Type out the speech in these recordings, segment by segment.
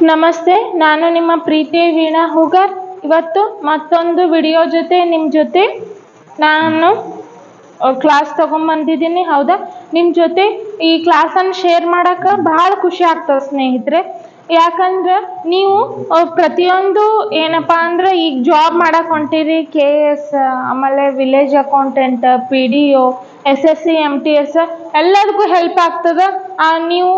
ನಮಸ್ತೆ, ನಾನು ನಿಮ್ಮ ಪ್ರೀತಿಯ ವೀಣಾ ಹೂಗಾರ್. ಇವತ್ತು ಮತ್ತೊಂದು ವಿಡಿಯೋ ಜೊತೆ ನಿಮ್ಮ ಜೊತೆ ನಾನು ಕ್ಲಾಸ್ ತಗೊಂಡ್ಬಂದಿದ್ದೀನಿ. ಹೌದಾ, ನಿಮ್ಮ ಜೊತೆ ಈ ಕ್ಲಾಸನ್ನು ಶೇರ್ ಮಾಡೋಕೆ ಭಾಳ ಖುಷಿ ಆಗ್ತದೆ ಸ್ನೇಹಿತರೆ. ಯಾಕಂದ್ರೆ ನೀವು ಪ್ರತಿಯೊಂದು ಏನಪ್ಪ ಅಂದ್ರೆ ಈಗ ಜಾಬ್ ಮಾಡಕ್ಕೆ ಹೊಂಟಿರಿ, KS, ಆಮೇಲೆ village accountant, PDO, SSC, MTS ಎಲ್ಲದಕ್ಕೂ ಹೆಲ್ಪ್ ಆಗ್ತದೆ. ನೀವು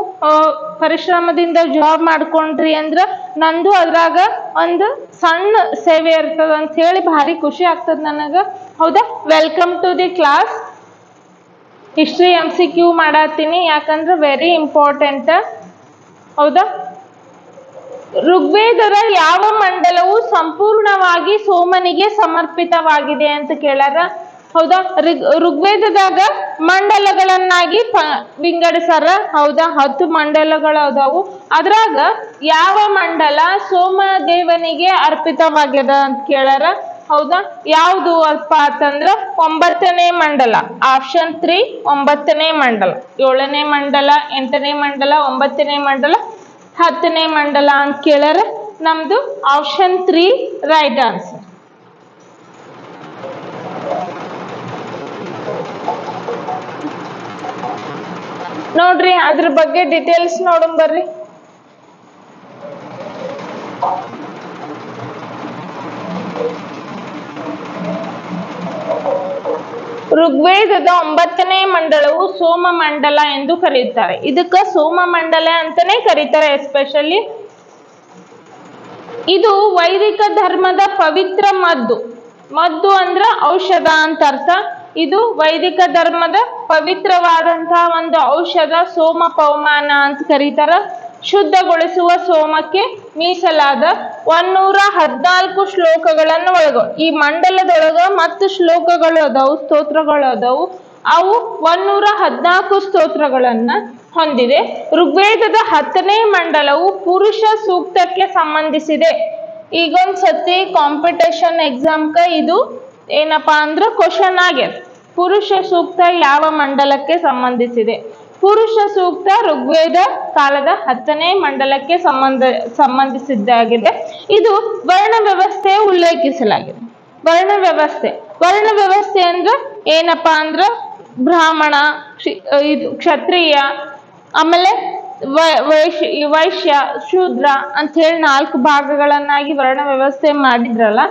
ಪರಿಶ್ರಮದಿಂದ ಜಾಬ್ ಮಾಡ್ಕೊಂಡ್ರಿ ಅಂದ್ರೆ ನಂದು ಅದ್ರಾಗ ಒಂದು ಸಣ್ಣ ಸೇವೆ ಇರ್ತದೆ ಅಂತ ಹೇಳಿ ಭಾರಿ ಖುಷಿ ಆಗ್ತದೆ ನನಗೆ. ಹೌದಾ, welcome to the class. History MCQ ಮಾಡತ್ತೀನಿ, ಯಾಕಂದ್ರೆ ವೆರಿ ಇಂಪಾರ್ಟೆಂಟ್. ಹೌದಾ, ಋಗ್ವೇದದ ಯಾವ ಮಂಡಲವು ಸಂಪೂರ್ಣವಾಗಿ ಸೋಮನಿಗೆ ಸಮರ್ಪಿತವಾಗಿದೆ ಅಂತ ಕೇಳಾರ. ಹೌದಾ, ಋಗ್ವೇದದಾಗ ಮಂಡಲಗಳನ್ನಾಗಿ ವಿಂಗಡಿಸಾರ. ಹೌದಾ, 10 ಮಂಡಲಗಳು ಅದಾವು. ಅದ್ರಾಗ ಯಾವ ಮಂಡಲ ಸೋಮ ದೇವನಿಗೆ ಅರ್ಪಿತವಾಗ್ಯದ ಅಂತ ಕೇಳಾರ. ಹೌದಾ, ಯಾವುದು ಅಲ್ಪ ಅಂತಂದ್ರ 9ನೇ ಮಂಡಲ. ಆಪ್ಷನ್ 3 9ನೇ ಮಂಡಲ. 7ನೇ ಮಂಡಲ, 8ನೇ ಮಂಡಲ, 9ನೇ ಮಂಡಲ, 10ನೇ ಮಂಡಲ ಅಂತ ಕೇಳ್ಯಾರ. ನಮ್ದು ಆಪ್ಷನ್ 3 ರೈಟ್ ಆನ್ಸರ್. ನೋಡ್ರಿ, ಅದ್ರ ಬಗ್ಗೆ ಡೀಟೇಲ್ಸ್ ನೋಡೋಣ ಬರ್ರಿ. ಋಗ್ವೇದದ 9ನೇ ಮಂಡಲವು ಸೋಮ ಮಂಡಲ ಎಂದು ಕರೆಯುತ್ತಾರೆ. ಇದಕ್ಕ ಸೋಮ ಮಂಡಲ ಅಂತಾನೆ ಕರೀತಾರೆ. ಎಸ್ಪೆಷಲಿ ಇದು ವೈದಿಕ ಧರ್ಮದ ಪವಿತ್ರ ಮದ್ದು. ಮದ್ದು ಅಂದ್ರ ಔಷಧ ಅಂತ ಅರ್ಥ. ಇದು ವೈದಿಕ ಧರ್ಮದ ಪವಿತ್ರವಾದಂತಹ ಒಂದು ಔಷಧ. ಸೋಮ ಪವಮಾನ ಅಂತ ಕರೀತಾರ. ಶುದ್ಧಗೊಳಿಸುವ ಸೋಮಕ್ಕೆ ಮೀಸಲಾದ 114 ಶ್ಲೋಕಗಳನ್ನು ಒಳಗೊಂಡು ಈ ಮಂಡಲದೊಳಗ ಮತ್ತು ಶ್ಲೋಕಗಳು ಅದಾವು, ಸ್ತೋತ್ರಗಳು ಅದಾವು. ಅವು 114 ಸ್ತೋತ್ರಗಳನ್ನ ಹೊಂದಿದೆ. ಋಗ್ವೇದದ 10ನೇ ಮಂಡಲವು ಪುರುಷ ಸೂಕ್ತಕ್ಕೆ ಸಂಬಂಧಿಸಿದೆ. ಈಗೊಂದ್ಸತಿ ಕಾಂಪಿಟೇಷನ್ ಎಕ್ಸಾಮ್ಕ ಇದು ಏನಪ್ಪಾ ಅಂದ್ರೆ ಕ್ವಶನ್ ಆಗ್ಯದ. ಪುರುಷ ಸೂಕ್ತ ಯಾವ ಮಂಡಲಕ್ಕೆ ಸಂಬಂಧಿಸಿದೆ? ಪುರುಷ ಸೂಕ್ತ ಋಗ್ವೇದ ಕಾಲದ 10ನೇ ಮಂಡಲಕ್ಕೆ ಸಂಬಂಧಿಸಿದ್ದಾಗಿದೆ. ಇದು ವರ್ಣ ವ್ಯವಸ್ಥೆ ಉಲ್ಲೇಖಿಸಲಾಗಿದೆ. ವರ್ಣ ವ್ಯವಸ್ಥೆ ಅಂದ್ರೆ ಏನಪ್ಪಾ ಅಂದ್ರ ಬ್ರಾಹ್ಮಣ, ಕ್ಷತ್ರಿಯ, ಆಮೇಲೆ ವೈಶ್ಯ, ಶೂದ್ರ ಅಂತ ಹೇಳಿ 4 ಭಾಗಗಳನ್ನಾಗಿ ವರ್ಣ ವ್ಯವಸ್ಥೆ ಮಾಡಿದ್ರಲ್ಲ,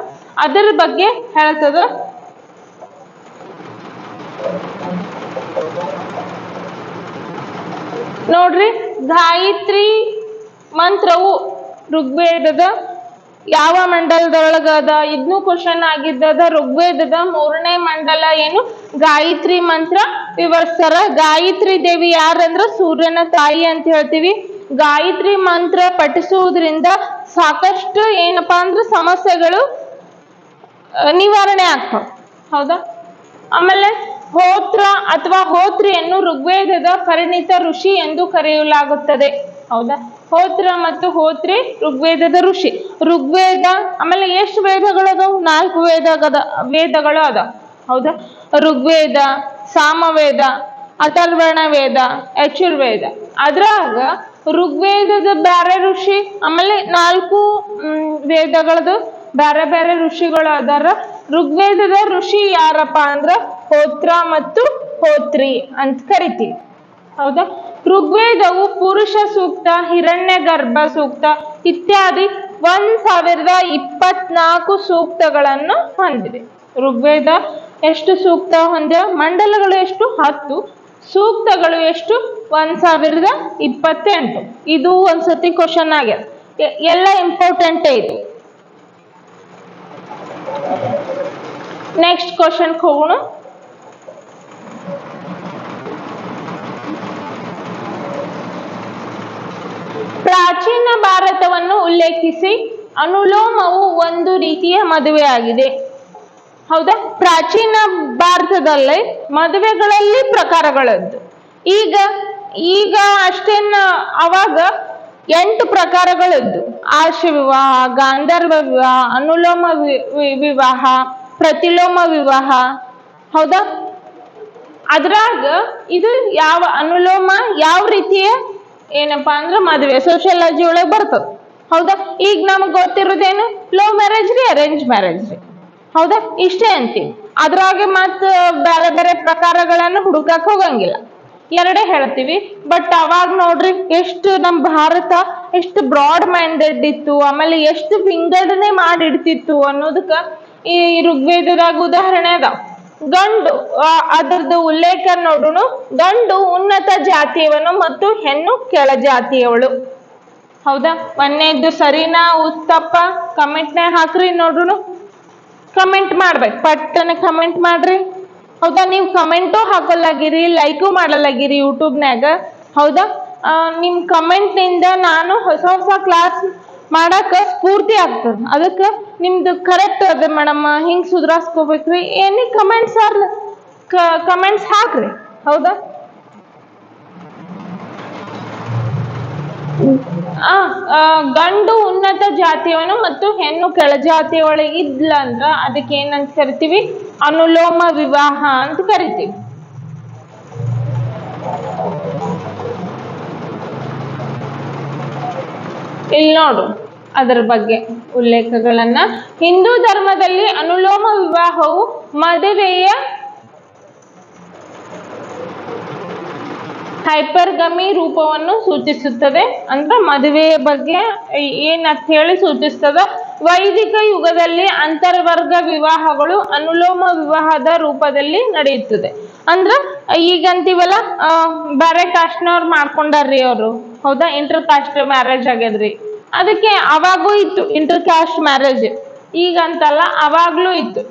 ಅದರ ಬಗ್ಗೆ ಹೇಳ್ತದ. ನೋಡ್ರಿ, ಗಾಯತ್ರಿ ಮಂತ್ರವು ಋಗ್ವೇದದ ಯಾವ ಮಂಡಲದೊಳಗದ? ಇದನ್ನು ಕ್ವಶನ್ ಆಗಿದ್ದದ. ಋಗ್ವೇದದ 3ನೇ ಮಂಡಲ ಏನು? ಗಾಯತ್ರಿ ಮಂತ್ರ ವಿವರಿಸ್ತಾರ. ಗಾಯತ್ರಿ ದೇವಿ ಯಾರಂದ್ರ ಸೂರ್ಯನ ತಾಯಿ ಅಂತ ಹೇಳ್ತೀವಿ. ಗಾಯತ್ರಿ ಮಂತ್ರ ಪಠಿಸುವುದರಿಂದ ಸಾಕಷ್ಟು ಏನಪ್ಪಾ ಅಂದ್ರೆ ಸಮಸ್ಯೆಗಳು ನಿವಾರಣೆ ಆಗ್ತವೆ. ಹೌದಾ, ಆಮೇಲೆ ಹೋತ್ರ ಅಥವಾ ಹೋತ್ರಿಯನ್ನು ಋಗ್ವೇದದ ಪರಿಣಿತ ಋಷಿ ಎಂದು ಕರೆಯಲಾಗುತ್ತದೆ. ಹೌದಾ, ಹೋತ್ರ ಮತ್ತು ಹೋತ್ರಿ ಋಗ್ವೇದದ ಋಷಿ. ಋಗ್ವೇದ ಆಮೇಲೆ ಎಷ್ಟು ವೇದಗಳದಾವು? 4 ವೇದಗಳು ಅದ. ಹೌದಾ, ಋಗ್ವೇದ, ಸಾಮವೇದ, ಅಥರ್ವಣ ವೇದ, ಯಜುರ್ವೇದ. ಅದ್ರಾಗ ಋಗ್ವೇದದ ಬ್ಯಾರೆ ಋಷಿ, ಆಮೇಲೆ 4 ವೇದಗಳದು ಬೇರೆ ಬೇರೆ ಋಷಿಗಳು ಅದಾರ. ಋಗ್ವೇದದ ಋಷಿ ಯಾರಪ್ಪ ಅಂದ್ರ ಹೋತ್ರ ಮತ್ತು ಹೋತ್ರಿ ಅಂತ ಕರಿತೀವಿ. ಹೌದಾ, ಋಗ್ವೇದವು ಪುರುಷ ಸೂಕ್ತ, ಹಿರಣ್ಯ ಗರ್ಭ ಸೂಕ್ತ ಇತ್ಯಾದಿ 1024 ಸೂಕ್ತಗಳನ್ನು ಹೊಂದಿದೆ. ಋಗ್ವೇದ ಎಷ್ಟು ಸೂಕ್ತ ಹೊಂದಿದೆ? ಮಂಡಲಗಳು ಎಷ್ಟು? 10. ಸೂಕ್ತಗಳು ಎಷ್ಟು? 1028. ಇದು ಒಂದ್ಸತಿ ಕ್ವಶನ್ ಆಗ್ಯದ. ಎಲ್ಲ ಇಂಪಾರ್ಟೆಂಟ್ ಇದು. ನೆಕ್ಸ್ಟ್ ಕ್ವಶನ್ ಹೋಗೋಣ. ಪ್ರಾಚೀನ ಭಾರತವನ್ನು ಉಲ್ಲೇಖಿಸಿ. ಅನುಲೋಮವು ಒಂದು ರೀತಿಯ ಮದುವೆಯಾಗಿದೆ. ಹೌದಾ, ಪ್ರಾಚೀನ ಭಾರತದಲ್ಲಿ ಮದುವೆಗಳಲ್ಲಿ ಪ್ರಕಾರಗಳದ್ದು. ಈಗ ಅಷ್ಟೇನ ಅವಾಗ 8 ಪ್ರಕಾರಗಳದ್ದು. ಆರ್ಷ ವಿವಾಹ, ಗಾಂಧರ್ವ ವಿವಾಹ, ಅನುಲೋಮ ವಿವಾಹ, ಪ್ರತಿಲೋಮ ವಿವಾಹ. ಹೌದಾ, ಅದ್ರಾಗ ಇದು ಯಾವ ಅನುಲೋಮ ಯಾವ ರೀತಿಯ ಏನಪ್ಪಾ ಅಂದ್ರೆ ಮದುವೆ ಸೋಷಿಯಾಲಜಿ ಒಳಗೆ ಬರ್ತದ. ಹೌದಾ, ಈಗ ನಮಗ್ ಗೊತ್ತಿರೋದೇನು ಲವ್ ಮ್ಯಾರೇಜ್ ರೀ, ಅರೇಂಜ್ ಮ್ಯಾರೇಜ್ ರೀ. ಹೌದಾ, ಇಷ್ಟೇ ಅಂತೀವಿ. ಅದ್ರಾಗೆ ಮತ್ತ ಬೇರೆ ಬೇರೆ ಪ್ರಕಾರಗಳನ್ನು ಹುಡುಕಕ್ ಹೋಗಂಗಿಲ್ಲ, ಎರಡೇ ಹೇಳ್ತೀವಿ. ಬಟ್ ಅವಾಗ ನೋಡ್ರಿ ಎಷ್ಟು ನಮ್ ಭಾರತ ಎಷ್ಟು ಬ್ರಾಡ್ ಮೈಂಡೆಡ್ ಇತ್ತು, ಆಮೇಲೆ ಎಷ್ಟು ವಿಂಗಡಣೆ ಮಾಡಿಡ್ತಿತ್ತು ಅನ್ನೋದಕ್ಕ ಈ ಋಗ್ವೇದದಾಗ ಉದಾಹರಣೆ ಅದ. ಗಂಡು ಅದರದ್ದು ಉಲ್ಲೇಖ ನೋಡುನು, ಗಂಡು ಉನ್ನತ ಜಾತಿಯವನು ಮತ್ತು ಹೆಣ್ಣು ಕೆಳ ಜಾತಿಯವಳು. ಹೌದಾ, ಒಂದೇದ್ದು ಸರಿನಾ ಉತ್ತಪ್ಪ ಕಮೆಂಟ್ನ ಹಾಕ್ರಿ ನೋಡ್ರು. ಕಮೆಂಟ್ ಮಾಡ್ಬೇಕು, ಪಟ್ಟನೆ ಕಮೆಂಟ್ ಮಾಡ್ರಿ. ಹೌದಾ, ನೀವು ಕಮೆಂಟು ಹಾಕೊಲ್ಲಾಗಿರಿ, ಲೈಕು ಮಾಡಲಾಗಿರಿ ಯೂಟ್ಯೂಬ್ನಾಗ. ಹೌದಾ, ನಿಮ್ ಕಮೆಂಟ್ ನಿಂದ ನಾನು ಹೊಸ ಹೊಸ ಕ್ಲಾಸ್ ಮಾಡಾಕ ಸ್ಫೂರ್ತಿ ಆಗ್ತದ. ಅದಕ್ಕೆ ನಿಮ್ದು ಕರೆಕ್ಟ್ ಅದ ಮೇಡಮ್, ಹಿಂಗ್ ಸುಧಾರಿಸ್ಕೋಬೇಕ್ರಿ, ಏನಿ ಕಮೆಂಟ್ಸ್ ಕಮೆಂಟ್ಸ್ ಹಾಕ್ರಿ. ಹೌದಾ, ಗಂಡು ಉನ್ನತ ಜಾತಿಯವನು ಮತ್ತು ಹೆಣ್ಣು ಕೆಳಜಾತಿಯವಳು ಇದ್ಲ ಅಂದ್ರ ಅದಕ್ಕೆ ಏನಂತ ಕರಿತೀವಿ, ಅನುಲೋಮ ವಿವಾಹ ಅಂತ ಕರಿತೀವಿ. ಇಲ್ಲಿ ನೋಡು ಅದರ ಬಗ್ಗೆ ಉಲ್ಲೇಖಗಳನ್ನ. ಹಿಂದೂ ಧರ್ಮದಲ್ಲಿ ಅನುಲೋಮ ವಿವಾಹವು ಮದುವೆಯ ಹೈಪರ್ಗಮಿ ರೂಪವನ್ನು ಸೂಚಿಸುತ್ತದೆ. ಅಂದ್ರೆ ಮದುವೆಯ ಬಗ್ಗೆ ಏನಂತ ಹೇಳಿ ಸೂಚಿಸ್ತದ. ವೈದಿಕ ಯುಗದಲ್ಲಿ ಅಂತರ್ವರ್ಗ ವಿವಾಹಗಳು ಅನುಲೋಮ ವಿವಾಹದ ರೂಪದಲ್ಲಿ ನಡೆಯುತ್ತದೆ. ಅಂದ್ರ ಈಗಂತೀವಲ್ಲ ಬೇರೆ ಕಾಸ್ಟ್ನವ್ರು ಮಾಡ್ಕೊಂಡಾರ್ರಿ ಅವರು. ಹೌದಾ, ಇಂಟರ್ ಕಾಸ್ಟ್ ಮ್ಯಾರೇಜ್ ಆಗ್ಯದ್ರಿ. ಅದಕ್ಕೆ ಅವಾಗೂ ಇತ್ತು ಇಂಟರ್ ಕಾಸ್ಟ್ ಮ್ಯಾರೇಜ್, ಈಗಂತಲ್ಲ ಅವಾಗ್ಲೂ ಇತ್ತು.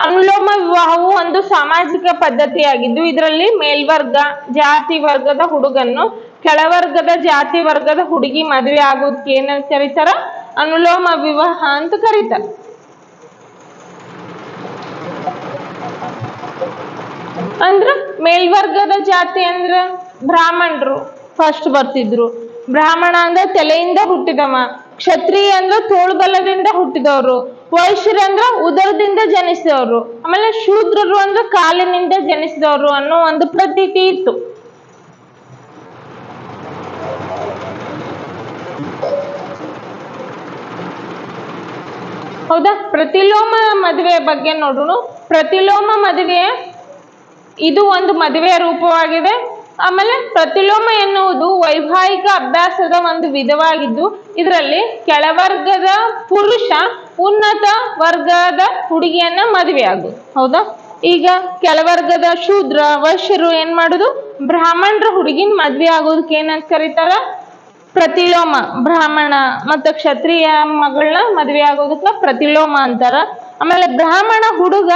ಅನುಲೋಮ ವಿವಾಹವು ಒಂದು ಸಾಮಾಜಿಕ ಪದ್ಧತಿಯಾಗಿದ್ದು ಇದರಲ್ಲಿ ಮೇಲ್ವರ್ಗ ಜಾತಿ ವರ್ಗದ ಹುಡುಗನ್ನು ಕೆಳವರ್ಗದ ಜಾತಿ ವರ್ಗದ ಹುಡುಗಿ ಮದುವೆ ಆಗೋದಕ್ಕೆ ಏನಂತ ಕರೀತಾರ, ಅನುಲೋಮ ವಿವಾಹ ಅಂತ ಕರೀತಾರ. ಅಂದ್ರ ಮೇಲ್ವರ್ಗದ ಜಾತಿ ಅಂದ್ರ ಬ್ರಾಹ್ಮಣರು ಫಸ್ಟ್ ಬರ್ತಿದ್ರು. ಬ್ರಾಹ್ಮಣ ಅಂದ್ರೆ ತಲೆಯಿಂದ ಹುಟ್ಟಿದವ, ಕ್ಷತ್ರಿಯ ಅಂದ್ರ ತೋಳ್ಬಲದಿಂದ ಹುಟ್ಟಿದವರು, ವೈಶ್ಯರಂದ್ರ ಉದರದಿಂದ ಜನಿಸಿದವರು, ಆಮೇಲೆ ಶೂದ್ರರು ಅಂದ್ರೆ ಕಾಲಿನಿಂದ ಜನಿಸಿದವರು ಅನ್ನೋ ಒಂದು ಪ್ರತೀತಿ ಇತ್ತು. ಹೌದಾ, ಪ್ರತಿಲೋಮ ಮದುವೆ ಬಗ್ಗೆ ನೋಡೋಣ. ಪ್ರತಿಲೋಮ ಮದುವೆ ಇದು ಒಂದು ಮದುವೆಯ ರೂಪವಾಗಿದೆ. ಆಮೇಲೆ ಪ್ರತಿಲೋಮ ಎನ್ನುವುದು ವೈವಾಹಿಕ ಅಭ್ಯಾಸದ ಒಂದು ವಿಧವಾಗಿದ್ದು ಇದರಲ್ಲಿ ಕೆಳವರ್ಗದ ಪುರುಷ ಉನ್ನತ ವರ್ಗದ ಹುಡುಗಿಯನ್ನ ಮದುವೆ ಆಗುದು. ಹೌದಾ, ಈಗ ಕೆಳವರ್ಗದ ಶೂದ್ರ ವೈಶ್ಯರು ಏನ್ ಮಾಡುದು, ಬ್ರಾಹ್ಮಣರ ಹುಡುಗಿನ ಮದ್ವೆ ಆಗೋದಕ್ಕೆ ಏನಂತ ಕರೀತಾರ, ಪ್ರತಿಲೋಮ. ಬ್ರಾಹ್ಮಣ ಮತ್ತು ಕ್ಷತ್ರಿಯ ಮಗಳನ್ನ ಮದ್ವೆ ಆಗೋದಕ್ಕ ಪ್ರತಿಲೋಮ ಅಂತಾರ. ಆಮೇಲೆ ಬ್ರಾಹ್ಮಣ ಹುಡುಗ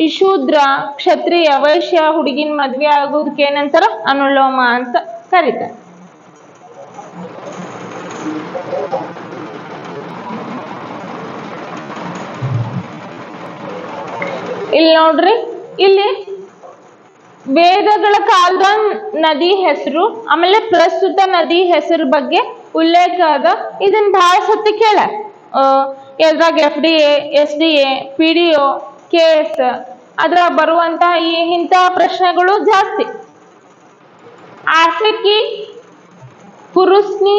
ಈ ಶೂದ್ರ ಕ್ಷತ್ರಿಯ ವೈಶ್ಯ ಹುಡುಗಿನ ಮದ್ವೆ ಆಗೋದಕ್ಕೆ ಏನಂತಾರ, ಅನುಲೋಮ ಅಂತ ಕರೀತಾರ. ಇಲ್ಲಿ ನೋಡ್ರಿ, ಇಲ್ಲಿ ವೇದಗಳ ಕಾಲದ ನದಿ ಹೆಸರು ಆಮೇಲೆ ಪ್ರಸ್ತುತ ನದಿ ಹೆಸರು ಬಗ್ಗೆ ಉಲ್ಲೇಖ ಅದ. ಇದನ್ನ ಬಹಳ ಸತಿ ಕೇಳ ಎದ್ರಾಗ FDA SDA PDO KS ಅದ್ರಾಗ ಬರುವಂತಹ ಇಂತಹ ಪ್ರಶ್ನೆಗಳು ಜಾಸ್ತಿ. ಆಸಕಿ ಕುರುಸ್ನಿ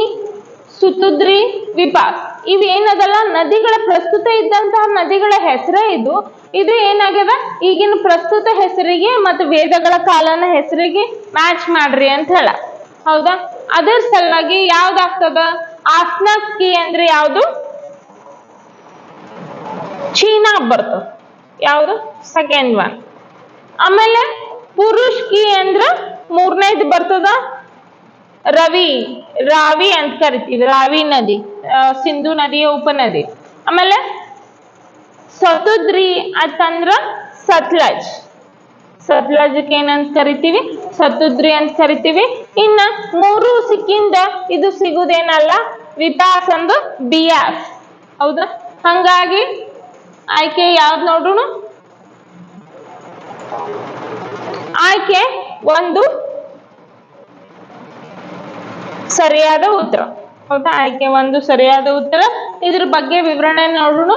ಸುತುದ್ರಿ ವಿಪಾಸ್ ಇವೇನದಲ್ಲ ನದಿಗಳ ಪ್ರಸ್ತುತ ಇದ್ದಂತಹ ನದಿಗಳ ಹೆಸರೇ ಇದು. ಇದು ಏನಾಗ್ಯದ ಈಗಿನ ಪ್ರಸ್ತುತ ಹೆಸರಿಗೆ ಮತ್ತು ವೇದಗಳ ಕಾಲನ ಹೆಸರಿಗೆ ಮ್ಯಾಚ್ ಮಾಡ್ರಿ ಅಂತ ಹೇಳ. ಹೌದಾ, ಅದರ ಸಲುವಾಗಿ ಯಾವ್ದಾಗ್ತದ, ಆಸ್ನಕ್ಕಿ ಅಂದ್ರೆ ಯಾವುದು, ಚೀನಾ ಬರ್ತದ. ಯಾವುದು, ಸೆಕೆಂಡ್ ಒನ್. ಆಮೇಲೆ ಪುರುಷ್ಕಿ ಅಂದ್ರ ಮೂರನೇದು ಬರ್ತದ, ರಾವಿ ಅಂತ ಕರಿತೀವಿ. ರಾವಿ ನದಿ ಸಿಂಧು ನದಿಯ ಉಪನದಿ. ಆಮೇಲೆ ಸತುದ್ರಿ ಅಂತಂದ್ರ ಸತ್ಲಜ್. ಸತ್ಲಜ್ಗೆ ಏನಂತ ಕರಿತೀವಿ, ಸತುದ್ರಿ ಅಂತ ಕರಿತೀವಿ. ಇನ್ನ ಮೂರು ಸಿಕ್ಕಿಂದ ಇದು ಸಿಗುದೇನಲ್ಲ, ವಿಪಾಸ್ ಅಂದು ಬಿಯಾಸ್. ಹೌದಾ, ಹಂಗಾಗಿ ಆಯ್ಕೆ ಯಾವ್ದು ನೋಡೋಣ, ಆಯ್ಕೆ ಒಂದು ಸರಿಯಾದ ಉತ್ತರ. ಹೌದಾ, ಆಯ್ಕೆ ಒಂದು ಸರಿಯಾದ ಉತ್ತರ. ಇದ್ರ ಬಗ್ಗೆ ವಿವರಣೆ ನೋಡೋಣ.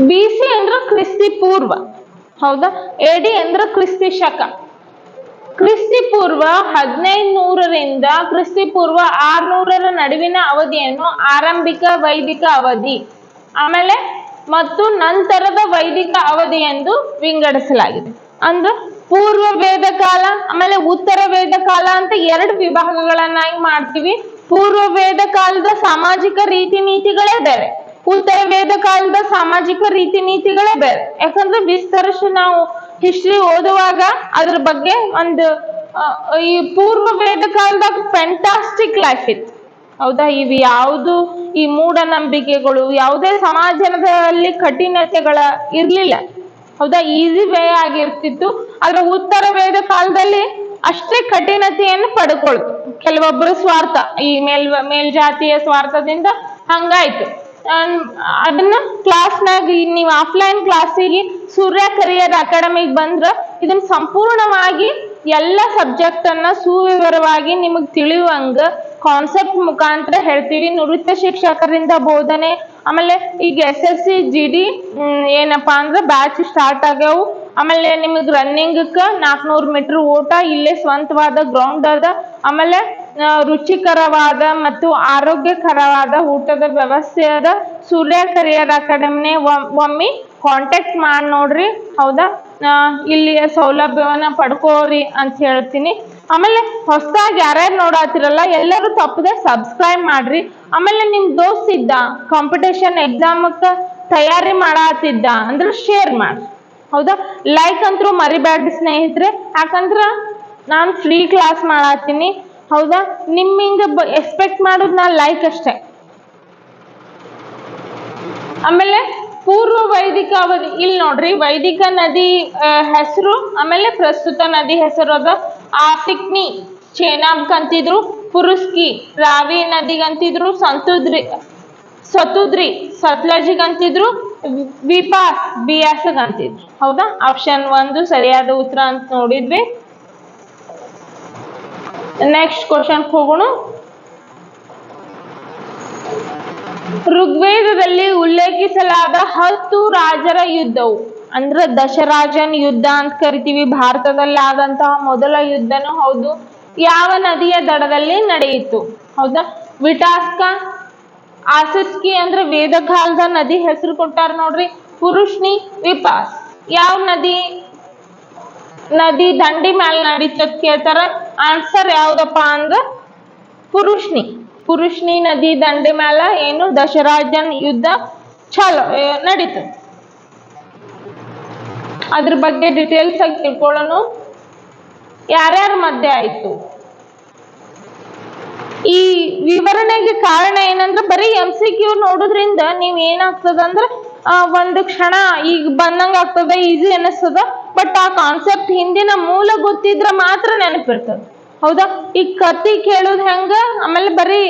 BC ಅಂದ್ರ ಕ್ರಿಸ್ತಿ ಪೂರ್ವ. ಹೌದಾ. ಎಡಿ ಅಂದ್ರೆ ಕ್ರಿಸ್ತಿ ಶಕ. ಕ್ರಿಸ್ತಿ ಪೂರ್ವ 1500ರಿಂದ ಕ್ರಿಸ್ತಿ ಪೂರ್ವ 600ರ ನಡುವಿನ ಅವಧಿಯನ್ನು ಆರಂಭಿಕ ವೈದಿಕ ಅವಧಿ ಆಮೇಲೆ ಮತ್ತು ನಂತರದ ವೈದಿಕ ಅವಧಿ ಎಂದು ವಿಂಗಡಿಸಲಾಗಿದೆ. ಅಂದ್ರೆ ಪೂರ್ವ ವೇದ ಕಾಲ ಆಮೇಲೆ ಉತ್ತರ ವೇದ ಕಾಲ ಅಂತ ಎರಡು ವಿಭಾಗಗಳನ್ನಾಗಿ ಮಾಡ್ತೀವಿ. ಪೂರ್ವ ವೇದ ಕಾಲದ ಸಾಮಾಜಿಕ ರೀತಿ ನೀತಿಗಳೇ ಬೇರೆ, ಉತ್ತರ ವೇದ ಕಾಲದ ಸಾಮಾಜಿಕ ರೀತಿ ನೀತಿಗಳೇ ಬೇರೆ. ಯಾಕಂದ್ರೆ ವಿಸ್ತರಿಸಿ ನಾವು ಹಿಸ್ಟ್ರಿ ಓದುವಾಗ ಅದ್ರ ಬಗ್ಗೆ ಒಂದು ಈ ಪೂರ್ವ ವೇದ ಕಾಲದಾಗ ಫ್ಯಾಂಟಾಸ್ಟಿಕ್ ಲೈಫ್ ಇತ್ತು. ಹೌದಾ. ಇವು ಯಾವುದು ಈ ಮೂಢನಂಬಿಕೆಗಳು ಯಾವುದೇ ಸಮಾಜದಲ್ಲಿ ಕಠಿಣತೆಗಳ ಇರ್ಲಿಲ್ಲ. ಹೌದಾ. ಈಸಿ ವೇ ಆಗಿರ್ತಿತ್ತು. ಆದ್ರೆ ಉತ್ತರ ವೇದ ಕಾಲದಲ್ಲಿ ಅಷ್ಟೇ ಕಠಿಣತೆಯನ್ನು ಪಡ್ಕೊಳ್ತು. ಕೆಲವೊಬ್ಬರು ಸ್ವಾರ್ಥ, ಈ ಮೇಲ್ಜಾತಿಯ ಸ್ವಾರ್ಥದಿಂದ ಹಂಗಾಯ್ತು. ಅದನ್ನ ಕ್ಲಾಸ್ನಾಗ ನೀವು ಆಫ್ಲೈನ್ ಕ್ಲಾಸಿಗೆ ಸೂರ್ಯ ಕರಿಯರ್ ಅಕಾಡೆಮಿಗೆ ಬಂದ್ರ ಇದನ್ನ ಸಂಪೂರ್ಣವಾಗಿ ಎಲ್ಲ ಸಬ್ಜೆಕ್ಟ್ ಅನ್ನ ಸುವಿವರವಾಗಿ ನಿಮಗ್ ತಿಳಿಯುವಂಗ ಕಾನ್ಸೆಪ್ಟ್ ಮುಖಾಂತರ ಹೇಳ್ತೀವಿ. ನೃತ್ಯ ಶಿಕ್ಷಕರಿಂದ ಬೋಧನೆ, ಆಮೇಲೆ ಈಗ SSC GD ಏನಪ್ಪಾ ಅಂದ್ರೆ ಬ್ಯಾಚ್ ಸ್ಟಾರ್ಟ್ ಆಗ್ಯಾವು. ಆಮೇಲೆ ನಿಮಗ್ ರನ್ನಿಂಗ್ 400 ಮೀಟರ್ ಓಟ ಇಲ್ಲೇ ಸ್ವಂತವಾದ ಗ್ರೌಂಡ್ ಅದ. ಆಮೇಲೆ ರುಚಿಕರವಾದ ಮತ್ತು ಆರೋಗ್ಯಕರವಾದ ಊಟದ ವ್ಯವಸ್ಥೆ ಅದ. ಸೂರ್ಯ ಕರಿಯರ್ ಅಕಾಡೆಮಿನೇ ಒಮ್ಮೆ ಕಾಂಟ್ಯಾಕ್ಟ್ ಮಾಡಿ ನೋಡ್ರಿ. ಹೌದಾ. ಇಲ್ಲಿಯ ಸೌಲಭ್ಯವನ್ನ ಪಡ್ಕೋರಿ ಅಂತ ಹೇಳ್ತೀನಿ. ಆಮೇಲೆ ಹೊಸದಾಗಿ ಯಾರ್ಯಾರು ನೋಡಾತಿರಲ್ಲ ಎಲ್ಲರೂ ತಪ್ಪದೆ ಸಬ್ಸ್ಕ್ರೈಬ್ ಮಾಡ್ರಿ. ಆಮೇಲೆ ನಿಮ್ ದೋಸ್ತ್ ಇದ್ದ ಕಾಂಪಿಟೇಷನ್ ಎಕ್ಸಾಮಕ್ಕ ತಯಾರಿ ಮಾಡಾತಿದ್ದ ಅಂದ್ರೆ ಶೇರ್ ಮಾಡ್ರಿ. ಹೌದಾ. ಲೈಕ್ ಅಂತೂ ಮರಿಬ್ಯಾಡ್ರಿ ಸ್ನೇಹಿತರೆ. ಯಾಕಂದ್ರ ನಾನು ಫ್ರೀ ಕ್ಲಾಸ್ ಮಾಡಾತೀನಿ. ಹೌದಾ. ನಿಮ್ಮಿಂದ ಎಕ್ಸ್ಪೆಕ್ಟ್ ಮಾಡೋದು ನಾ ಲೈಕ್ ಅಷ್ಟೇ. ಆಮೇಲೆ ಪೂರ್ವ ವೈದಿಕ ಅವಧಿ ಇಲ್ಲಿ ನೋಡ್ರಿ. ವೈದಿಕ ನದಿ ಹೆಸರು ಆಮೇಲೆ ಪ್ರಸ್ತುತ ನದಿ ಹೆಸರು ಅದ. ಆಸಿಕ್ನಿ ಚೇನಾಬ್ ಅಂತಿದ್ರು, ಪುರುಸ್ಕಿ ರಾವಿ ನದಿಗಂತಿದ್ರು, ಸತುದ್ರಿ ಸತ್ಲಜಿಗ್ ಅಂತಿದ್ರು, ವಿಪಾಸ್ ಬಿಯಾಸಗ್ ಅಂತಿದ್ರು. ಹೌದಾ. ಆಪ್ಷನ್ 1 ಸರಿಯಾದ ಉತ್ತರ ಅಂತ ನೋಡಿದ್ವಿ. ನೆಕ್ಸ್ಟ್ ಕ್ವಶನ್ ಹೋಗೋಣ. ಋಗ್ವೇದದಲ್ಲಿ ಉಲ್ಲೇಖಿಸಲಾದ 10 ರಾಜರ ಯುದ್ಧವು ಅಂದ್ರೆ ದಶರಾಜನ್ ಯುದ್ಧ ಅಂತ ಕರಿತೀವಿ. ಭಾರತದಲ್ಲಿ ಆದಂತಹ ಮೊದಲ ಯುದ್ಧನೂ ಹೌದು. ಯಾವ ನದಿಯ ದಡದಲ್ಲಿ ನಡೆಯಿತು? ಹೌದಾ. ವಿಟಾಸ್ಕ, ಆಸಿಸ್ಕಿ ಅಂದ್ರೆ ವೇದ ಕಾಲದ ನದಿ ಹೆಸರು ಕೊಟ್ಟಾರ ನೋಡ್ರಿ. ಪುರುಷ್ನಿ, ವಿಪಾಸ್ ಯಾವ ನದಿ ದಂಡಿ ಮೇಲೆ ನಡೀತದ ಕೇಳ್ತಾರ. ಆನ್ಸರ್ ಯಾವ್ದಪ್ಪ ಅಂದ್ರ ಪುರುಷ್ನಿ ನದಿ ದಂಡೆ ಮೇಲೆ ಏನು ದಶರಾಜನ್ ಯುದ್ಧ ನಡೀತು. ಅದ್ರ ಬಗ್ಗೆ ಡೀಟೇಲ್ಸ್ ಆಗಿ ತಿಳ್ಕೊಳ್ಳೋಣ. ಯಾರ್ಯಾರ ಮಧ್ಯೆ ಆಯ್ತು? ಈ ವಿವರಣೆಗೆ ಕಾರಣ ಏನಂದ್ರೆ ಬರೀ MCQ ನೋಡೋದ್ರಿಂದ ನೀವ್ ಏನಾಗ್ತದಂದ್ರ ಒಂದು ಕ್ಷಣ ಈಗ ಬಂದಂಗ ಆಗ್ತದ, ಈಸಿ ಅನಿಸ್ತದ. ಬಟ್ ಆ ಕಾನ್ಸೆಪ್ಟ್ ಹಿಂದಿನ ಮೂಲ ಗೊತ್ತಿದ್ರ ಮಾತ್ರ ನೆನಪಿರ್ತದ. ಹೌದಾ. ಈಗ ಕತಿ ಕೇಳುದು ಹೆಂಗ, ಆಮೇಲೆ ಬರೀ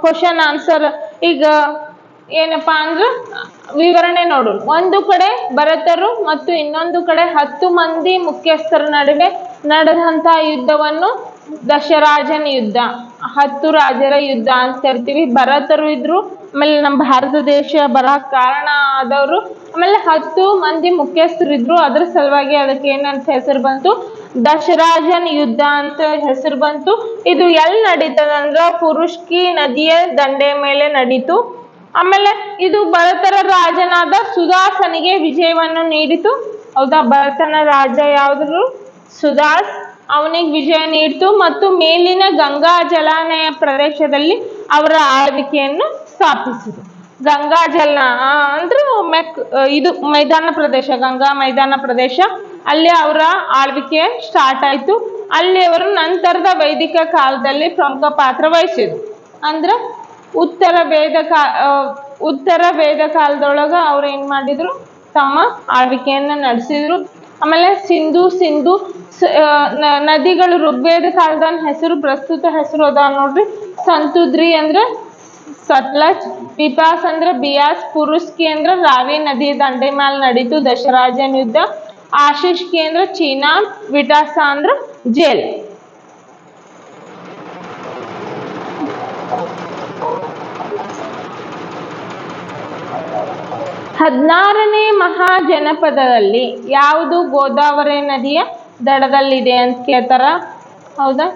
ಕ್ವಶನ್ ಆನ್ಸರ್. ಈಗ ಏನಪ್ಪಾ ಅಂದ್ರ ವಿವರಣೆ ನೋಡು. ಒಂದು ಕಡೆ ಭರತರು ಮತ್ತು ಇನ್ನೊಂದು ಕಡೆ 10 ಮಂದಿ ಮುಖ್ಯಸ್ಥರ ನಡುವೆ ನಡೆದಂತ ಯುದ್ಧವನ್ನು ದಶರಾಜನ್ ಯುದ್ಧ, 10 ರಾಜರ ಯುದ್ಧ ಅಂತ ಕರಿತೀವಿ. ಭರತರು ಇದ್ರು, ಆಮೇಲೆ ನಮ್ಮ ಭಾರತ ದೇಶ ಬರಕ್ ಕಾರಣ ಆದವರು, ಆಮೇಲೆ 10 ಮಂದಿ ಮುಖ್ಯಸ್ಥರು ಇದ್ರು. ಅದ್ರ ಸಲುವಾಗಿ ಅದಕ್ಕೆ ಏನಂತ ಹೆಸರು ಬಂತು? ದಶರಾಜನ್ ಯುದ್ಧ ಅಂತ ಹೆಸರು ಬಂತು. ಇದು ಎಲ್ಲಿ ನಡೀತದಂದ್ರ ಪುರುಷ್ಕಿ ನದಿಯ ದಂಡೆ ಮೇಲೆ ನಡೀತು. ಆಮೇಲೆ ಇದು ಭರತರ ರಾಜನಾದ ಸುದಾಸನಿಗೆ ವಿಜಯವನ್ನು ನೀಡಿತು. ಹೌದಾ. ಭರತನ ರಾಜ ಯಾವ್ದು? ಸುದಾಸ್. ಅವನಿಗೆ ವಿಜಯ ನೀಡಿತು ಮತ್ತು ಮೇಲಿನ ಗಂಗಾ ಜಲಾನಯ ಪ್ರದೇಶದಲ್ಲಿ ಅವರ ಆಳ್ವಿಕೆಯನ್ನು ಸ್ಥಾಪಿಸಿತು. ಗಂಗಾ ಜಲ ಅಂದ್ರೆ ಇದು ಮೈದಾನ ಪ್ರದೇಶ, ಗಂಗಾ ಮೈದಾನ ಪ್ರದೇಶ, ಅಲ್ಲಿ ಅವರ ಆಳ್ವಿಕೆ ಸ್ಟಾರ್ಟ್ ಆಯ್ತು. ಅಲ್ಲಿ ಅವರು ನಂತರದ ವೈದಿಕ ಕಾಲದಲ್ಲಿ ಪ್ರಮುಖ ಪಾತ್ರ ವಹಿಸಿದ್ರು. ಅಂದ್ರೆ ಉತ್ತರ ವೇದ ಕಾಲದೊಳಗ ಅವ್ರು ಏನ್ ಮಾಡಿದ್ರು? ತಮ್ಮ ಆಳ್ವಿಕೆಯನ್ನ ನಡೆಸಿದ್ರು. ಆಮೇಲೆ ಸಿಂಧು ನದಿಗಳು ಋಗ್ವೇದ ಕಾಲದ ಹೆಸರು, ಪ್ರಸ್ತುತ ಹೆಸರು ಅದ ನೋಡ್ರಿ. ಸಂತುದ್ರಿ ಅಂದ್ರೆ ಸತ್ಲಜ್, ವಿಪಾಸ್ ಅಂದ್ರೆ ಬಿಯಾಸ್, ಪುರುಸ್ಕಿ ಅಂದ್ರೆ ರಾವಿ ನದಿ ದಂಡೆ ಮೇಲೆ ನಡೀತು ದಶರಾಜನ್ ಯುದ್ಧ, ಆಶಿಷ್ಕಿ ಅಂದ್ರೆ ಚೀನಾ, ವಿಟಾಸ ಅಂದ್ರೆ ಜೇಲ್. 16ನೇ ಮಹಾಜನಪದದಲ್ಲಿ ಯಾವುದು ಗೋದಾವರಿ ನದಿಯ ದಡದಲ್ಲಿದೆ ಅಂತ ಕೇಳ್ತಾರ. ಹೌದಾ?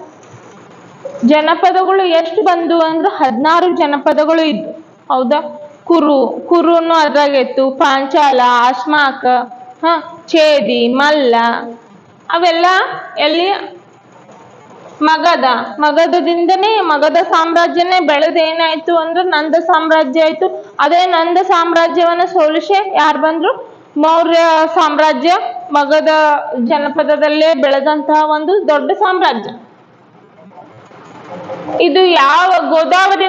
ಜನಪದಗಳು ಎಷ್ಟು ಬಂದು ಅಂದ್ರೆ 16 ಜನಪದಗಳು ಇದ್ವು. ಹೌದಾ? ಕುರುನು ಅದ್ರಾಗಿತ್ತು, ಪಾಂಚಾಲ, ಅಸ್ಮಾಕ, ಚೇದಿ, ಮಲ್ಲ, ಅವೆಲ್ಲ ಎಲ್ಲಿ ಮಗಧದಿಂದನೇ ಮಗಧ ಸಾಮ್ರಾಜ್ಯನೇ ಬೆಳೆದು ಏನಾಯ್ತು ಅಂದ್ರೆ ನಂದ ಸಾಮ್ರಾಜ್ಯ ಆಯ್ತು. ಅದೇ ನಂದ ಸಾಮ್ರಾಜ್ಯವನ್ನ ಸೋಲಿಸಿ ಯಾರು ಬಂದ್ರು? ಮೌರ್ಯ ಸಾಮ್ರಾಜ್ಯ ಮಗಧ ಜನಪದದಲ್ಲೇ ಬೆಳೆದಂತಹ ಒಂದು ದೊಡ್ಡ ಸಾಮ್ರಾಜ್ಯ. ಇದು ಯಾವ ಗೋದಾವರಿ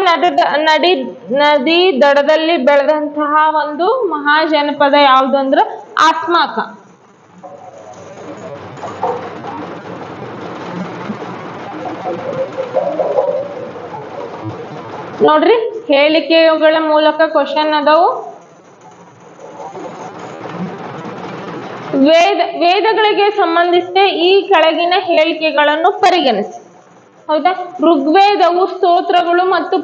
ನದಿ ದಡದಲ್ಲಿ ಬೆಳೆದಂತಹ ಒಂದು ಮಹಾಜನಪದ ಯಾವುದು ಅಂದ್ರೆ ಅಸ್ಮಾಕ. ನೋಡ್ರಿ, ಹೇಳಿಕೆಗಳ ಮೂಲಕ ಕ್ವಶನ್ ಅದಾವು. ವೇದಗಳಿಗೆ ಸಂಬಂಧಿಸಿದ ಈ ಕೆಳಗಿನ ಹೇಳಿಕೆಗಳನ್ನು ಪರಿಗಣಿಸಿ. ಹೌದಾ? ಋಗ್ವೇದವು ಸ್ತೋತ್ರಗಳು ಮತ್ತು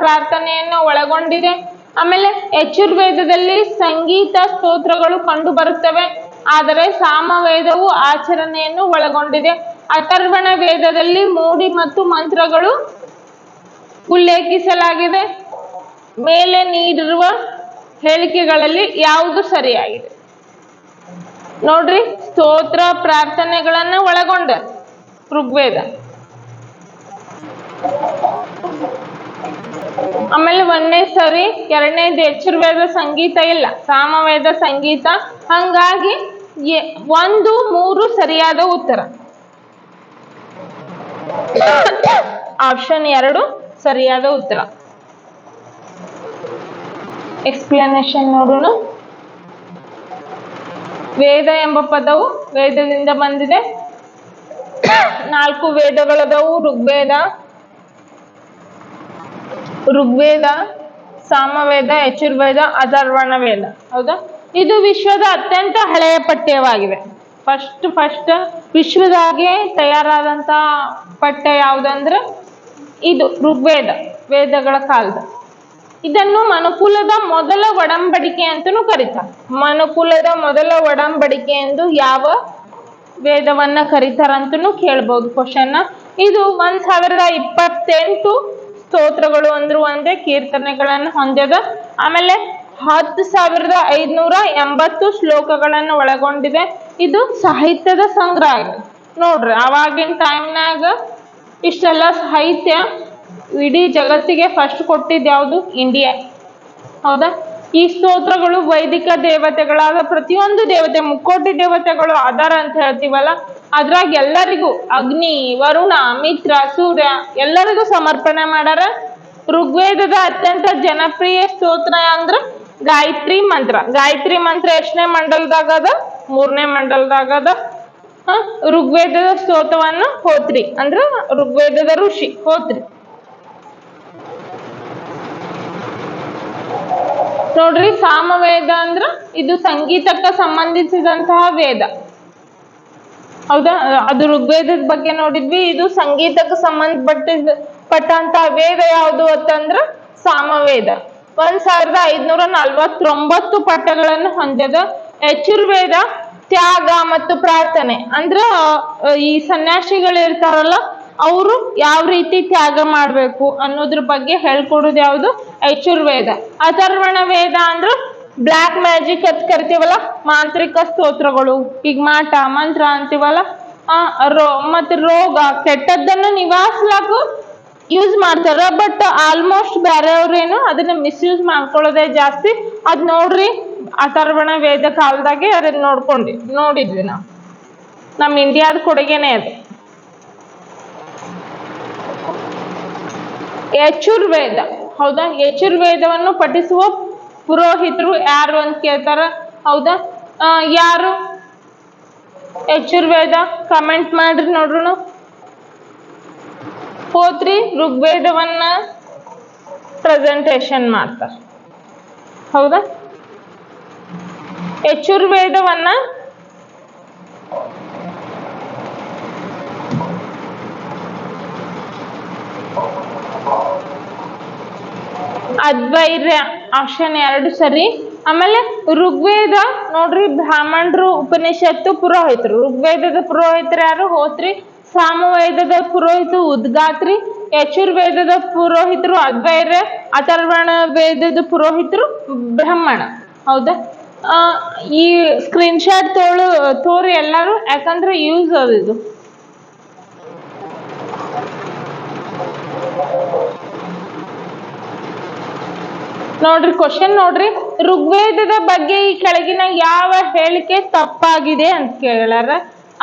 ಪ್ರಾರ್ಥನೆಯನ್ನು ಒಳಗೊಂಡಿದೆ. ಆಮೇಲೆ ಯಜುರ್ವೇದದಲ್ಲಿ ಸಂಗೀತ ಸ್ತೋತ್ರಗಳು ಕಂಡು ಬರುತ್ತವೆ, ಆದರೆ ಸಾಮವೇದವು ಆಚರಣೆಯನ್ನು ಒಳಗೊಂಡಿದೆ. ಅಥರ್ವಣ ವೇದದಲ್ಲಿ ಮೂಡಿ ಮತ್ತು ಮಂತ್ರಗಳು ಉಲ್ಲೇಖಿಸಲಾಗಿದೆ. ಮೇಲೆ ನೀಡಿರುವ ಹೇಳಿಕೆಗಳಲ್ಲಿ ಯಾವುದು ಸರಿಯಾಗಿದೆ? ನೋಡ್ರಿ, ಸ್ತೋತ್ರ ಪ್ರಾರ್ಥನೆಗಳನ್ನ ಒಳಗೊಂಡ ಋಗ್ವೇದ. ಆಮೇಲೆ 1ನೇ ಸರಿ, 2ನೇದು ಯಜುರ್ವೇದ ಸಂಗೀತ ಇಲ್ಲ, ಸಾಮವೇದ ಸಂಗೀತ. ಹಂಗಾಗಿ 1, 3 ಸರಿಯಾದ ಉತ್ತರ. ಆಪ್ಷನ್ 2 ಸರಿಯಾದ ಉತ್ತರ. ಎಕ್ಸ್ಪ್ಲನೇಷನ್ ನೋಡೋಣ. ವೇದ ಎಂಬ ಪದವು ವೇದದಿಂದ ಬಂದಿದೆ. 4 ವೇದಗಳದವು: ಋಗ್ವೇದ, ಸಾಮವೇದ, ಯಜುರ್ವೇದ, ಅಥರ್ವಣ ವೇದ. ಹೌದಾ? ಇದು ವಿಶ್ವದ ಅತ್ಯಂತ ಹಳೆಯ ಪಠ್ಯವಾಗಿದೆ. ಫಸ್ಟ್ ವಿಶ್ವದಾಗೆ ತಯಾರಾದಂತ ಪಠ್ಯ ಯಾವುದಂದ್ರೆ ಇದು ಋಗ್ವೇದ, ವೇದಗಳ ಕಾಲದ. ಇದನ್ನು ಮನುಕುಲದ ಮೊದಲ ಒಡಂಬಡಿಕೆ ಅಂತಲೂ ಕರೀತಾರೆ. ಮನುಕುಲದ ಮೊದಲ ಒಡಂಬಡಿಕೆ ಎಂದು ಯಾವ ವೇದವನ್ನ ಕರೀತಾರಂತನೂ ಕೇಳ್ಬೋದು ಕ್ವಶನ್. ಇದು 1028 ಸ್ತೋತ್ರಗಳು ಅಂದ್ರು ಒಂದೇ ಕೀರ್ತನೆಗಳನ್ನು ಹೊಂದ್ಯದ. ಆಮೇಲೆ 10,580 ಶ್ಲೋಕಗಳನ್ನು ಒಳಗೊಂಡಿದೆ. ಇದು ಸಾಹಿತ್ಯದ ಸಂಗ್ರಹ ಇದೆ. ನೋಡ್ರಿ, ಅವಾಗಿನ ಟೈಮ್ನಾಗ ಇಷ್ಟೆಲ್ಲ ಸಾಹಿತ್ಯ ಇಡೀ ಜಗತ್ತಿಗೆ ಫಸ್ಟ್ ಕೊಟ್ಟಿದ್ದು ಯಾವುದು? ಇಂಡಿಯಾ. ಹೌದಾ? ಈ ಸ್ತೋತ್ರಗಳು ವೈದಿಕ ದೇವತೆಗಳಾದ ಪ್ರತಿಯೊಂದು ದೇವತೆ, ಮುಕ್ಕೋಟಿ ದೇವತೆಗಳು ಆಧಾರ ಅಂತ ಹೇಳ್ತೀವಲ್ಲ, ಅದ್ರಾಗ ಎಲ್ಲರಿಗೂ ಅಗ್ನಿ, ವರುಣ, ಮಿತ್ರ, ಸೂರ್ಯ ಎಲ್ಲರಿಗೂ ಸಮರ್ಪಣೆ ಮಾಡ್ಯಾರ. ಋಗ್ವೇದದ ಅತ್ಯಂತ ಜನಪ್ರಿಯ ಸ್ತೋತ್ರ ಅಂದ್ರ ಗಾಯತ್ರಿ ಮಂತ್ರ. ಗಾಯತ್ರಿ ಮಂತ್ರ ಎಷ್ಟನೇ ಮಂಡಲದಾಗದ? 3ನೇ ಮಂಡಲದಾಗದ. ಋಗ್ವೇದದ ಸ್ತೋತ್ರವನ್ನು ಹೋತ್ರಿ ಅಂದ್ರ ಋಗ್ವೇದದ ಋಷಿ ಹೋತ್ರಿ. ನೋಡ್ರಿ, ಸಾಮವೇದ ಅಂದ್ರ ಇದು ಸಂಗೀತಕ್ಕೆ ಸಂಬಂಧಿಸಿದಂತಹ ವೇದ. ಹೌದಾ? ಅದು ಋಗ್ವೇದದ ಬಗ್ಗೆ ನೋಡಿದ್ವಿ. ಇದು ಸಂಗೀತಕ್ಕೆ ಸಂಬಂಧಪಟ್ಟಂತಹ ವೇದ ಯಾವುದು ಅಂತಂದ್ರ ಸಾಮವೇದ. 1549 ಪಠ್ಯಗಳನ್ನು ಹೊಂದಿದ. ಯಜುರ್ವೇದ ತ್ಯಾಗ ಮತ್ತು ಪ್ರಾರ್ಥನೆ ಅಂದ್ರ ಈ ಸನ್ಯಾಸಿಗಳು ಇರ್ತಾರಲ್ಲ, ಅವರು ಯಾವ ರೀತಿ ತ್ಯಾಗ ಮಾಡ್ಬೇಕು ಅನ್ನೋದ್ರ ಬಗ್ಗೆ ಹೇಳ್ಕೊಡೋದು ಯಾವುದು? ಯಜುರ್ವೇದ. ಅಥರ್ವಣ ವೇದ ಅಂದ್ರ ಬ್ಲ್ಯಾಕ್ ಮ್ಯಾಜಿಕ್ ಅಂತ ಕರಿತೀವಲ್ಲ, ಮಾಂತ್ರಿಕ ಸ್ತೋತ್ರಗಳು. ಈಗ ಮಾಟ ಮಂತ್ರ ಅಂತೀವಲ್ಲ, ಮತ್ತೆ ರೋಗ ಕೆಟ್ಟದ್ದನ್ನು ನಿವಾರಿಸ್ಲಾಕ ಯೂಸ್ ಮಾಡ್ತಾರ. ಬಟ್ ಆಲ್ಮೋಸ್ಟ್ ಬೇರೆಯವ್ರೇನು ಅದನ್ನ ಮಿಸ್ಯೂಸ್ ಮಾಡ್ಕೊಳ್ಳೋದೇ ಜಾಸ್ತಿ. ಅದ್ ನೋಡ್ರಿ, ಅಥರ್ವಣ ವೇದ ಕಾಲದಾಗೆ ಅದನ್ನ ನೋಡಿದ್ವಿ ನಾವು. ನಮ್ಮ ಇಂಡಿಯಾದ ಕೊಡುಗೆನೆ ಅದು. ಯಜುರ್ವೇದ. ಹೌದಾ? ಯಜುರ್ವೇದವನ್ನು ಪಠಿಸುವ ಪುರೋಹಿತರು ಯಾರು ಅಂತ ಕೇಳ್ತಾರ. ಹೌದಾ? ಯಾರು ಯಜುರ್ವೇದ? ಕಮೆಂಟ್ ಮಾಡ್ರಿ ನೋಡ್ರು. ಹೋತ್ರಿ ಋಗ್ವೇದವನ್ನ ಪ್ರೆಸೆಂಟೇಶನ್ ಮಾಡ್ತಾರ. ಹೌದಾ? ಯಜುರ್ವೇದವನ್ನ ಅದ್ವೈರ್ಯ. ಆಪ್ಷನ್ 2 ಸರಿ. ಆಮೇಲೆ ಋಗ್ವೇದ ನೋಡ್ರಿ ಬ್ರಾಹ್ಮಣರು, ಉಪನಿಷತ್ತು ಪುರೋಹಿತರು. ಋಗ್ವೇದದ ಪುರೋಹಿತರು ಯಾರು? ಹೋತ್ರಿ. ಸಾಮವೇದದ ಪುರೋಹಿತರು ಉದ್ಗಾತ್ರಿ. ಯಜುರ್ವೇದದ ಪುರೋಹಿತರು ಅದ್ವೈರ್ಯ. ಅಥರ್ವಣ ವೇದದ ಪುರೋಹಿತರು ಬ್ರಾಹ್ಮಣ. ಹೌದಾ? ಈ ಸ್ಕ್ರೀನ್ಶಾಟ್ ತೋರಿ ಎಲ್ಲರೂ, ಯಾಕಂದ್ರೆ ಯೂಸ್ ಅದು. ನೋಡ್ರಿ ಕ್ವಶನ್ ನೋಡ್ರಿ, ಋಗ್ವೇದದ ಬಗ್ಗೆ ಈ ಕೆಳಗಿನ ಯಾವ ಹೇಳಿಕೆ ತಪ್ಪಾಗಿದೆ ಅಂತ ಕೇಳಾರ.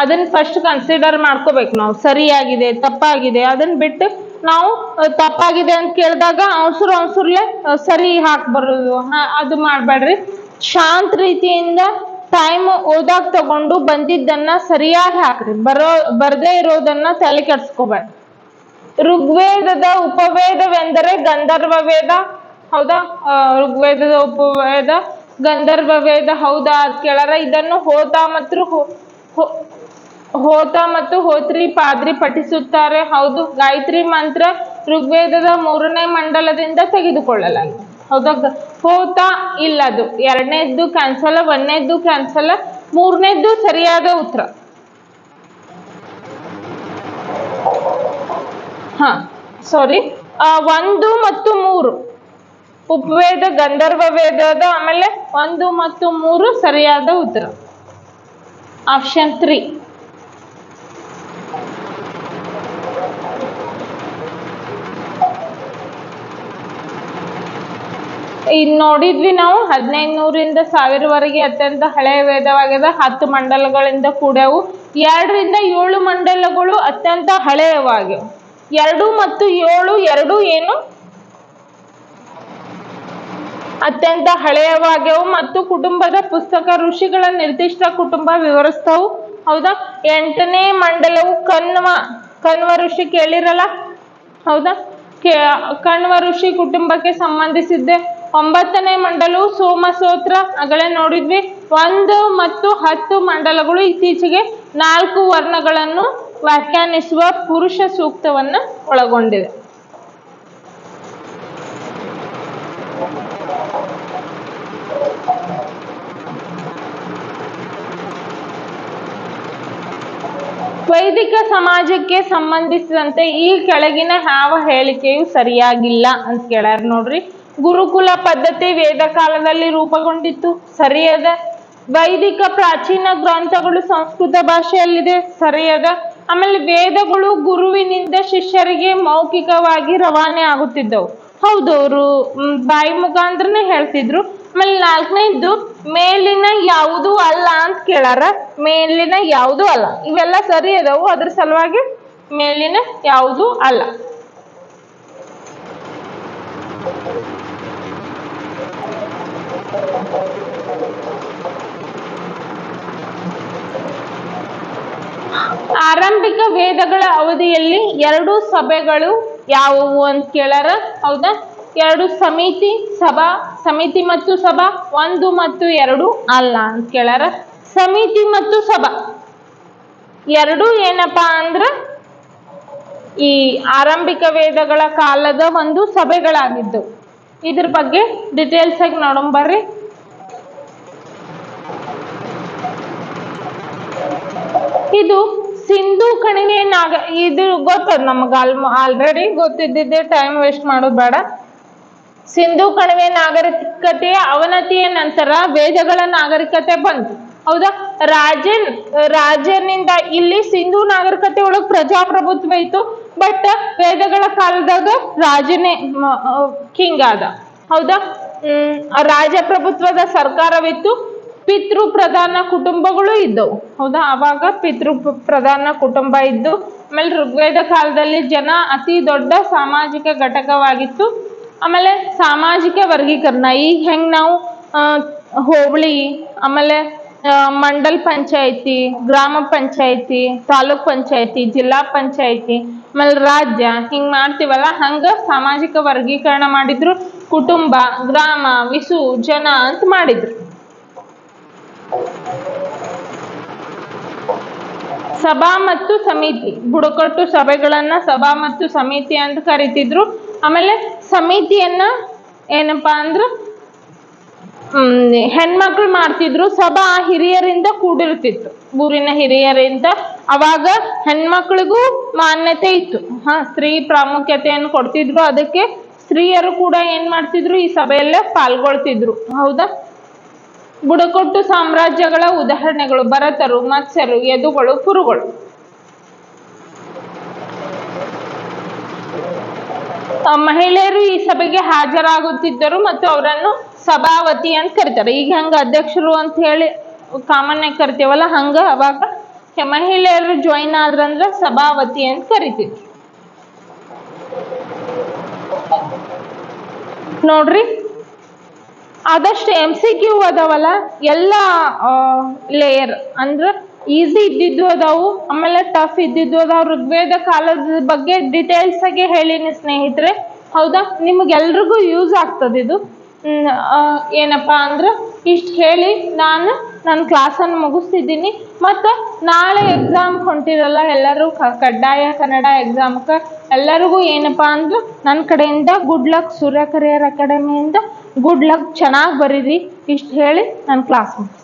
ಅದನ್ನ ಫಸ್ಟ್ ಕನ್ಸಿಡರ್ ಮಾಡ್ಕೋಬೇಕು ನಾವು. ಸರಿಯಾಗಿದೆ, ತಪ್ಪಾಗಿದೆ, ಅದನ್ನ ಬಿಟ್ಟು ನಾವು ತಪ್ಪಾಗಿದೆ ಅಂತ ಕೇಳಿದಾಗ ಅವಸರ್ಲೆ ಸರಿ ಹಾಕ್ಬರೋದು, ಅದು ಮಾಡ್ಬೇಡ್ರಿ. ಶಾಂತ ರೀತಿಯಿಂದ ಟೈಮ್ ಓದಾಕ್ ತಗೊಂಡು ಬಂದಿದ್ದನ್ನ ಸರಿಯಾಗಿ ಹಾಕ್ರಿ. ಬರ್ದೇ ಇರೋದನ್ನ ತಲೆ ಕೆಡ್ಸ್ಕೋಬೇಡ. ಋಗ್ವೇದದ ಉಪವೇದವೆಂದರೆ ಗಂಧರ್ವ ವೇದ. ಹೌದಾ? ಋಗ್ವೇದದ ಉಪವೇದ ಗಂಧರ್ವ ವೇದ. ಹೌದಾ ಅಂತ ಕೇಳಾರ. ಇದನ್ನು ಹೋತ ಮತ್ತು ಹೋತ್ರಿ ಪಾದ್ರಿ ಪಠಿಸುತ್ತಾರೆ. ಹೌದು. ಗಾಯತ್ರಿ ಮಂತ್ರ ಋಗ್ವೇದದ 3ನೇ ಮಂಡಲದಿಂದ ತೆಗೆದುಕೊಳ್ಳಲಾಗಿದೆ. ಹೌದಾ? ಹೋತ ಇಲ್ಲದು. 2ನೇದ್ದು ಕ್ಯಾನ್ಸಲ್, 1ನೇದ್ದು ಕ್ಯಾನ್ಸಲ್, 3ನೇದ್ದು ಸರಿಯಾದ ಉತ್ತರ. ಸಾರಿ, 1 ಮತ್ತು 3 ಉಪವೇದ ಗಂಧರ್ವ ವೇದದ, ಆಮೇಲೆ 1 ಮತ್ತು 3 ಸರಿಯಾದ ಉತ್ತರ. ಆಪ್ಷನ್ 3. ಈಗ ನೋಡಿದ್ವಿ ನಾವು 1500ರಿಂದ 1000ವರೆಗೆ ಅತ್ಯಂತ ಹಳೆಯ ವೇದವಾಗಿದೆ. 10 ಮಂಡಲಗಳಿಂದ ಕೂಡ್ಯಾವು. 2 ರಿಂದ 7 ಮಂಡಲಗಳು ಅತ್ಯಂತ ಹಳೆಯವಾಗಿವೆ. 2 ಮತ್ತು 7 ಎರಡು ಏನು? ಅತ್ಯಂತ ಹಳೆಯವಾಗ್ಯವು. ಮತ್ತು ಕುಟುಂಬದ ಪುಸ್ತಕ ಋಷಿಗಳ ನಿರ್ದಿಷ್ಟ ಕುಟುಂಬ ವಿವರಿಸ್ತಾವು. ಹೌದಾ? 8ನೇ ಮಂಡಲವು ಕಣ್ವ ಋಷಿ ಕೇಳಿರಲ್ಲ. ಹೌದಾ? ಕಣ್ವ ಋಷಿ ಕುಟುಂಬಕ್ಕೆ ಸಂಬಂಧಿಸಿದ್ದೆ. 9ನೇ ಮಂಡಲವು ಸೋಮಸೂತ್ರ, ಆಗಲೇ ನೋಡಿದ್ವಿ. 1 ಮತ್ತು 10 ಮಂಡಲಗಳು ಇತ್ತೀಚೆಗೆ 4 ವರ್ಣಗಳನ್ನು ವ್ಯಾಖ್ಯಾನಿಸುವ ಪುರುಷ ಸೂಕ್ತವನ್ನ ಒಳಗೊಂಡಿದೆ. ವೈದಿಕ ಸಮಾಜಕ್ಕೆ ಸಂಬಂಧಿಸಿದಂತೆ ಈ ಕೆಳಗಿನ ಯಾವ ಹೇಳಿಕೆಯು ಸರಿಯಾಗಿಲ್ಲ ಅಂತ ಕೇಳ್ಯಾರ. ನೋಡ್ರಿ, ಗುರುಕುಲ ಪದ್ಧತಿ ವೇದ ಕಾಲದಲ್ಲಿ ರೂಪುಗೊಂಡಿತ್ತು. ಸರಿಯಾದ. ವೈದಿಕ ಪ್ರಾಚೀನ ಗ್ರಂಥಗಳು ಸಂಸ್ಕೃತ ಭಾಷೆಯಲ್ಲಿದೆ. ಸರಿಯಾದ. ಆಮೇಲೆ ವೇದಗಳು ಗುರುವಿನಿಂದ ಶಿಷ್ಯರಿಗೆ ಮೌಖಿಕವಾಗಿ ರವಾನೆ ಆಗುತ್ತಿದ್ದವು. ಹೌದು, ಅವರು ಬಾಯಿ ಮುಖಾಂತರನೇ ಹೇಳ್ತಿದ್ರು. ಆಮೇಲೆ 4ನೇದ್ದು ಮೇಲಿನ ಯಾವುದೂ ಅಲ್ಲ ಅಂತ ಕೇಳಾರ. ಮೇಲಿನ ಯಾವುದೂ ಅಲ್ಲ, ಇವೆಲ್ಲ ಸರಿ ಅದಾವು. ಅದ್ರ ಸಲುವಾಗಿ ಮೇಲಿನ ಯಾವುದೂ ಅಲ್ಲ. ಆರಂಭಿಕ ವೇದಗಳ ಅವಧಿಯಲ್ಲಿ 2 ಸಭೆಗಳು ಯಾವುವು ಅಂತ ಕೇಳಾರ. ಹೌದಾ? 2 ಸಮಿತಿ ಮತ್ತು ಸಭಾ. 1 ಮತ್ತು 2 ಅಲ್ಲ ಅಂತ ಕೇಳಾರ. ಸಮಿತಿ ಮತ್ತು ಸಭಾ 2 ಏನಪ್ಪಾ ಅಂದ್ರ ಈ ಆರಂಭಿಕ ವೇದಗಳ ಕಾಲದ ಒಂದು ಸಭೆಗಳಾಗಿದ್ದು. ಇದ್ರ ಬಗ್ಗೆ ಡಿಟೇಲ್ಸ್ ಆಗಿ ನೋಡೋಣ ಬರ್ರಿ. ಇದು ಸಿಂಧೂ ಕಣಿವೆ ಇದು ಗೊತ್ತದ ನಮಗ, ಆಲ್ರೆಡಿ ಗೊತ್ತಿದ್ದಿದ್ದೆ, ಟೈಮ್ ವೇಸ್ಟ್ ಮಾಡೋದು ಬೇಡ. ಸಿಂಧೂ ಕಣಿವೆ ನಾಗರಿಕತೆಯ ಅವನತಿಯ ನಂತರ ವೇದಗಳ ನಾಗರಿಕತೆ ಬಂತು. ಹೌದಾ? ರಾಜನಿಂದ ಇಲ್ಲಿ ಸಿಂಧೂ ನಾಗರಿಕತೆ ಒಳಗೆ ಪ್ರಜಾಪ್ರಭುತ್ವ ಇತ್ತು. ಬಟ್ ವೇದಗಳ ಕಾಲದಾಗ ರಾಜನೇ ಕಿಂಗ್ ಆದ. ಹೌದಾ? ರಾಜಪ್ರಭುತ್ವದ ಸರ್ಕಾರವಿತ್ತು. ಪಿತೃ ಪ್ರಧಾನ ಕುಟುಂಬಗಳು ಇದ್ದವು. ಹೌದಾ? ಅವಾಗ ಪಿತೃ ಪ್ರಧಾನ ಕುಟುಂಬ ಇದ್ದು. ಆಮೇಲೆ ಋಗ್ವೇದ ಕಾಲದಲ್ಲಿ ಜನ ಅತಿ ದೊಡ್ಡ ಸಾಮಾಜಿಕ ಘಟಕವಾಗಿತ್ತು. ಆಮೇಲೆ ಸಾಮಾಜಿಕ ವರ್ಗೀಕರಣ, ಈಗ ಹೆಂಗ್ ನಾವು ಹೋಬಳಿ, ಆಮೇಲೆ ಮಂಡಲ್ ಪಂಚಾಯತಿ, ಗ್ರಾಮ ಪಂಚಾಯತಿ, ತಾಲೂಕ್ ಪಂಚಾಯತಿ, ಜಿಲ್ಲಾ ಪಂಚಾಯತಿ, ಆಮೇಲೆ ರಾಜ್ಯ, ಹಿಂಗ್ ಮಾಡ್ತೀವಲ್ಲ, ಹಂಗ ಸಾಮಾಜಿಕ ವರ್ಗೀಕರಣ ಮಾಡಿದ್ರು. ಕುಟುಂಬ, ಗ್ರಾಮ, ವಿಸು, ಜನ ಅಂತ ಮಾಡಿದ್ರು. ಸಭಾ ಮತ್ತು ಸಮಿತಿ, ಬುಡಕಟ್ಟು ಸಭೆಗಳನ್ನ ಸಭಾ ಮತ್ತು ಸಮಿತಿ ಅಂತ ಕರಿತಿದ್ರು. ಆಮೇಲೆ ಸಮಿತಿಯನ್ನ ಏನಪ್ಪಾ ಅಂದ್ರ ಹೆಣ್ಮಕ್ಳು ಮಾಡ್ತಿದ್ರು. ಸಭಾ ಹಿರಿಯರಿಂದ ಕೂಡಿರ್ತಿತ್ತು, ಊರಿನ ಹಿರಿಯರಿಂದ. ಅವಾಗ ಹೆಣ್ಮಕ್ಳಿಗೂ ಮಾನ್ಯತೆ ಇತ್ತು. ಸ್ತ್ರೀ ಪ್ರಾಮುಖ್ಯತೆಯನ್ನು ಕೊಡ್ತಿದ್ರು. ಅದಕ್ಕೆ ಸ್ತ್ರೀಯರು ಕೂಡ ಏನ್ ಮಾಡ್ತಿದ್ರು, ಈ ಸಭೆಯಲ್ಲೇ ಪಾಲ್ಗೊಳ್ತಿದ್ರು. ಹೌದಾ? ಬುಡಕಟ್ಟು ಸಾಮ್ರಾಜ್ಯಗಳ ಉದಾಹರಣೆಗಳು: ಭರತರು, ಮತ್ಸ್ಯರು, ಯದುಗಳು, ಕುರುಗಳು. ಮಹಿಳೆಯರು ಈ ಸಭೆಗೆ ಹಾಜರಾಗುತ್ತಿದ್ದರು ಮತ್ತು ಅವರನ್ನು ಸಭಾವತಿ ಅಂತ ಕರೀತಾರೆ. ಈಗ ಹಂಗ ಅಧ್ಯಕ್ಷರು ಅಂತ ಹೇಳಿ ಕಾಮನ್ ಆಗಿ ಕರಿತೀವಲ್ಲ, ಹಂಗ ಅವಾಗ ಮಹಿಳೆಯರು ಜಾಯಿನ್ ಆದ್ರಂದ್ರ ಸಭಾವತಿ ಅಂತ ಕರಿತೀವಿ. ನೋಡ್ರಿ, ಆದಷ್ಟು MCQ ಅದಾವಲ್ಲ, ಎಲ್ಲ ಲೇಯರ್ ಅಂದ್ರ ಈಸಿ ಇದ್ದಿದ್ದು ಅದಾವು, ಆಮೇಲೆ ಟಫ್ ಇದ್ದಿದ್ದು ಅದಾವ. ಋಗ್ವೇದ ಕಾಲದ ಬಗ್ಗೆ ಡಿಟೇಲ್ಸ್ ಆಗಿ ಹೇಳಿನಿ ಸ್ನೇಹಿತರೆ. ಹೌದಾ? ನಿಮ್ಗೆಲ್ರಿಗೂ ಯೂಸ್ ಆಗ್ತದೆ ಇದು. ಏನಪ್ಪಾ ಅಂದ್ರ ಇಷ್ಟು ಹೇಳಿ ನಾನು ನನ್ನ ಕ್ಲಾಸನ್ನು ಮುಗಿಸ್ತಿದ್ದೀನಿ. ಮತ್ತು ನಾಳೆ ಎಕ್ಸಾಮ್ ಹೊಂಟಿರಲ್ಲ ಎಲ್ಲರೂ, ಕಡ್ಡಾಯ ಕನ್ನಡ ಎಕ್ಸಾಮ್ಗೆ ಎಲ್ಲರಿಗೂ ಏನಪ್ಪಾ ಅಂದ್ರೆ ನನ್ನ ಕಡೆಯಿಂದ ಗುಡ್ ಲಕ್. ಸೂರ್ಯ ಕರಿಯರ್ ಅಕಾಡೆಮಿಯಿಂದ ಗುಡ್ ಲಕ್. ಚೆನ್ನಾಗಿ ಬರೀರಿ. ಇಷ್ಟು ಹೇಳಿ ನನ್ನ ಕ್ಲಾಸ್ ಮುಗಿಸ್ತೀನಿ.